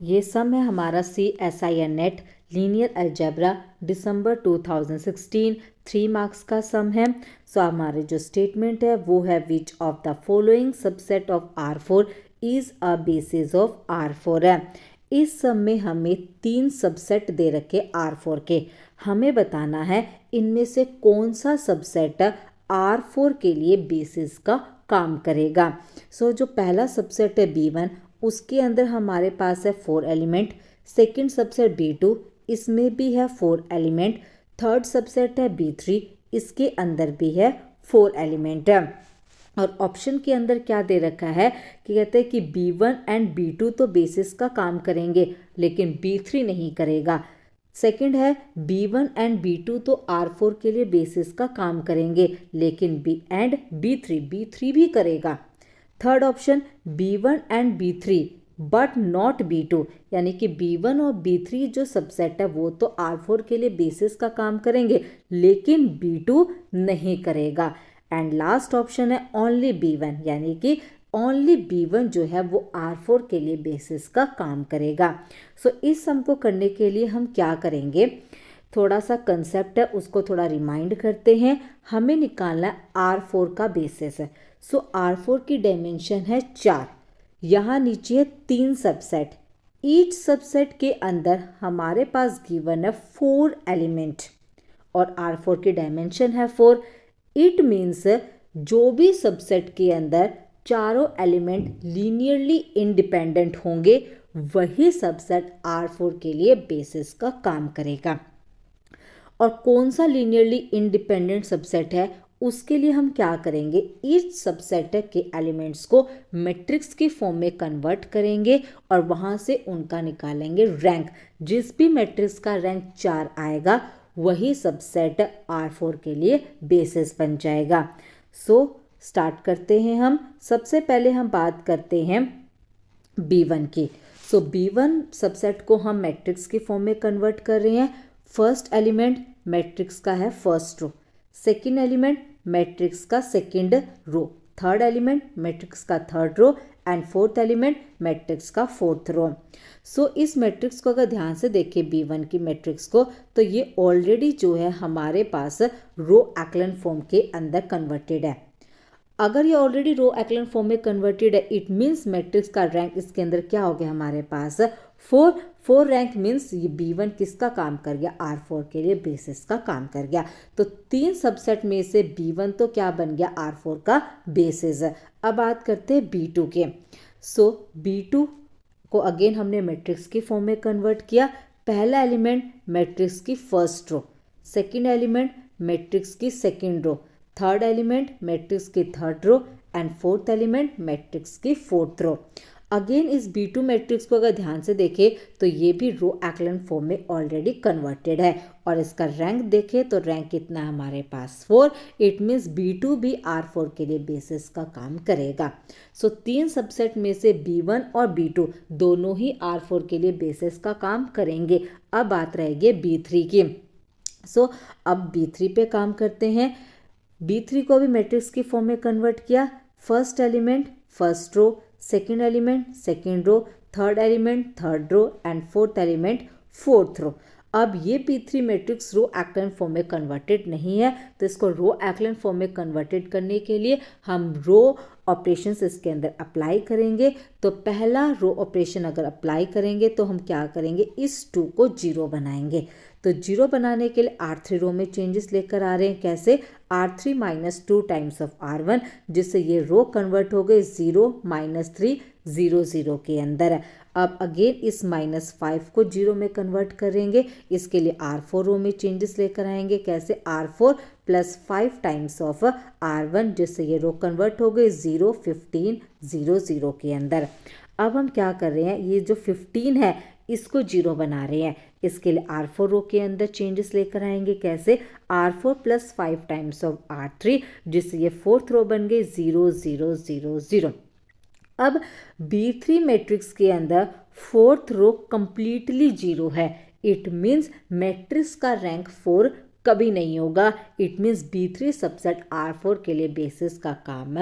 ये सम है हमारा CSIR नेट लीनियर अलजेब्रा दिसंबर 2016 3 मार्क्स का सम है। सो हमारे जो स्टेटमेंट है वो है which of the following subset of R4 is a basis of R4 है। इस सम में हमें 3 सबसेट दे रखे R4 के, हमें बताना है इनमें से कौन सा सबसेट R4 के लिए बेसिस का काम करेगा। सो जो पहला सबसेट है B1, उसके अंदर हमारे पास है 4 एलिमेंट। सेकंड सबसेट B2, इसमें भी है 4 एलिमेंट। थर्ड सबसेट है B3, इसके अंदर भी है 4 एलिमेंट। और ऑप्शन के अंदर क्या दे रखा है कि कहते हैं कि B1 एंड B2 तो बेसिस का काम करेंगे लेकिन B3 नहीं करेगा। सेकंड है B1 एंड B2 तो R4 के लिए बेसिस का काम करेंगे लेकिन B3 भी करेगा। Third option B1 and B3 but not B2, यानी कि B1 और B3 जो सबसेट है वो तो R4 के लिए बेसिस का काम करेंगे लेकिन B2 नहीं करेगा। एंड लास्ट ऑप्शन है ओनली B1, यानी कि ओनली B1 जो है वो R4 के लिए बेसिस का काम करेगा। सो इस सम को करने के लिए हम क्या करेंगे, थोड़ा सा कंसेप्ट है उसको थोड़ा रिमाइंड करते हैं। हमें निकालना है R4 का बेसिस है। सो R4 की डायमेंशन है 4, यहाँ नीचे है 3 सबसेट। ईच सबसेट के अंदर हमारे पास गिवन है 4 एलिमेंट और R4 की डायमेंशन है 4। इट मीन्स जो भी सबसेट के अंदर चारों एलिमेंट लीनियरली इंडिपेंडेंट होंगे वही सबसेट R4 के लिए बेसिस का काम करेगा। और कौन सा लीनियरली इंडिपेंडेंट सबसेट है उसके लिए हम क्या करेंगे, ईच सबसेट के एलिमेंट्स को मैट्रिक्स की फॉर्म में कन्वर्ट करेंगे और वहाँ से उनका निकालेंगे रैंक। जिस भी मैट्रिक्स का रैंक 4 आएगा वही सबसेट R4 के लिए बेसिस बन जाएगा। सो स्टार्ट करते हैं हम। सबसे पहले हम बात करते हैं B1 की। सो B1 सबसेट को हम मैट्रिक्स की फॉर्म में कन्वर्ट कर रहे हैं। फर्स्ट एलिमेंट मैट्रिक्स का है first row, second element matrix का second row, third element matrix का third row and fourth element matrix का फोर्थ रो। सो इस मैट्रिक्स को अगर ध्यान से देखें B1 की मैट्रिक्स को, तो ये ऑलरेडी जो है हमारे पास रो एक्लन फॉर्म के अंदर कन्वर्टेड है। अगर ये ऑलरेडी रो एक्लन फॉर्म में कन्वर्टेड है इट मीन्स मैट्रिक्स का रैंक इसके अंदर क्या हो गया हमारे पास 4 रैंक मीन्स ये B1 किसका काम कर गया, R4 के लिए बेसिस का काम कर गया। तो 3 सबसेट में से B1 तो क्या बन गया, R4 का बेसिस। अब बात करते हैं B2 के। सो B2 को अगेन हमने मैट्रिक्स की फॉर्म में कन्वर्ट किया। पहला एलिमेंट मैट्रिक्स की first row, second element matrix की second row, third element matrix की third row and fourth element matrix की फोर्थ रो। अगेन इस B2 मैट्रिक्स को अगर ध्यान से देखें तो ये भी रो एक्लन फॉर्म में ऑलरेडी कन्वर्टेड है और इसका रैंक देखें तो रैंक कितना है हमारे पास 4। इट मीन्स B2 भी R4 के लिए बेसिस का काम करेगा। सो 3 सबसेट में से B1 और B2 दोनों ही R4 के लिए बेसिस का काम करेंगे। अब बात रहेगी B3 की। सो अब B3 पे काम करते हैं। B3 को भी मैट्रिक्स की फॉर्म में कन्वर्ट किया। First element first row, second element second row, third element third row and fourth element fourth row. अब ये B3 matrix row echelon form में कन्वर्टेड नहीं है तो इसको रो एक्लन फॉर्म में कन्वर्टेड करने के लिए हम रो ऑपरेशंस इसके अंदर अप्लाई करेंगे। तो पहला रो ऑपरेशन अगर अप्लाई करेंगे तो हम क्या करेंगे, इस 2 को 0 बनाएंगे। तो 0 बनाने के लिए R3 रो में चेंजेस लेकर आ रहे हैं। कैसे, R3 - 2 टाइम्स ऑफ R1, जिससे ये रो कन्वर्ट हो गए 0 - 3 0 0 के अंदर। अब अगेन इस -5 को 0 में कन्वर्ट करेंगे। इसके लिए R4 रो में चेंजेस लेकर आएंगे। कैसे, R4 + 5 टाइम्स ऑफ R1, जिससे ये रो कन्वर्ट हो गए 0 15 0 0 के अंदर। अब हम क्या कर रहे हैं, ये जो 15 है इसको 0 बना रहे हैं। इसके लिए R4 रो के अंदर चेंजेस लेकर आएंगे। कैसे, R4 + 5 टाइम्स ऑफ R3, जिससे ये फोर्थ रो बन गई 0 0 0 0। अब B3 मैट्रिक्स के अंदर फोर्थ रो कंप्लीटली 0 है। इट मीन्स मैट्रिक्स का रैंक 4 कभी नहीं होगा। It means B3 subset R4 के लिए बेसिस का काम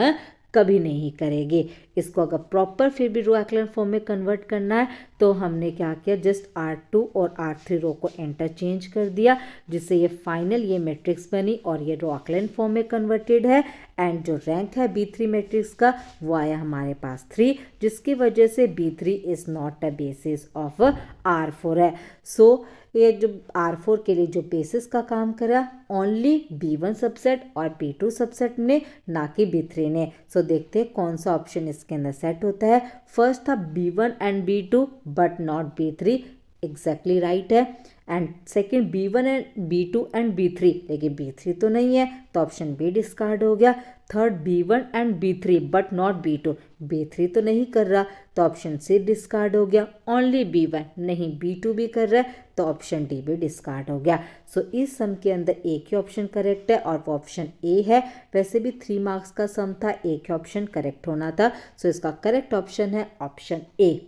कभी नहीं करेगी। इसको अगर प्रॉपर फिर भी रो एक्लन फॉर्म में कन्वर्ट करना है तो हमने क्या किया, जस्ट R2 और R3 रो को इंटरचेंज कर दिया, जिससे ये फाइनल ये मैट्रिक्स बनी और ये रो एक्लन फॉर्म में कन्वर्टेड है। एंड जो रैंक है B3 मैट्रिक्स का वो आया हमारे पास 3, जिसकी वजह से B3 is not a basis of R4 है। सो ये जो R4 के लिए जो बेसिस का काम करा ओनली B1 सबसेट और B2 सबसेट ने, ना कि B3 ने। सो देखते हैं कौन सा ऑप्शन इसके अंदर सेट होता है। फर्स्ट था B1 and B2 but not B3, exactly right है। And second B1 and B2 and B3, लेकिन B3 तो नहीं है तो ऑप्शन बी डिस्कार्ड हो गया। Third B1 and B3 but not B2, B3 तो नहीं कर रहा तो ऑप्शन सी डिस्कार्ड हो गया। ओनली B1 नहीं B2 भी कर रहा है तो ऑप्शन डी भी डिस्कार्ड हो गया। सो इस सम के अंदर एक ही ऑप्शन करेक्ट है और वो ऑप्शन ए है। वैसे भी 3 मार्क्स का सम था, एक ही ऑप्शन करेक्ट होना था। सो इसका करेक्ट ऑप्शन है ऑप्शन ए।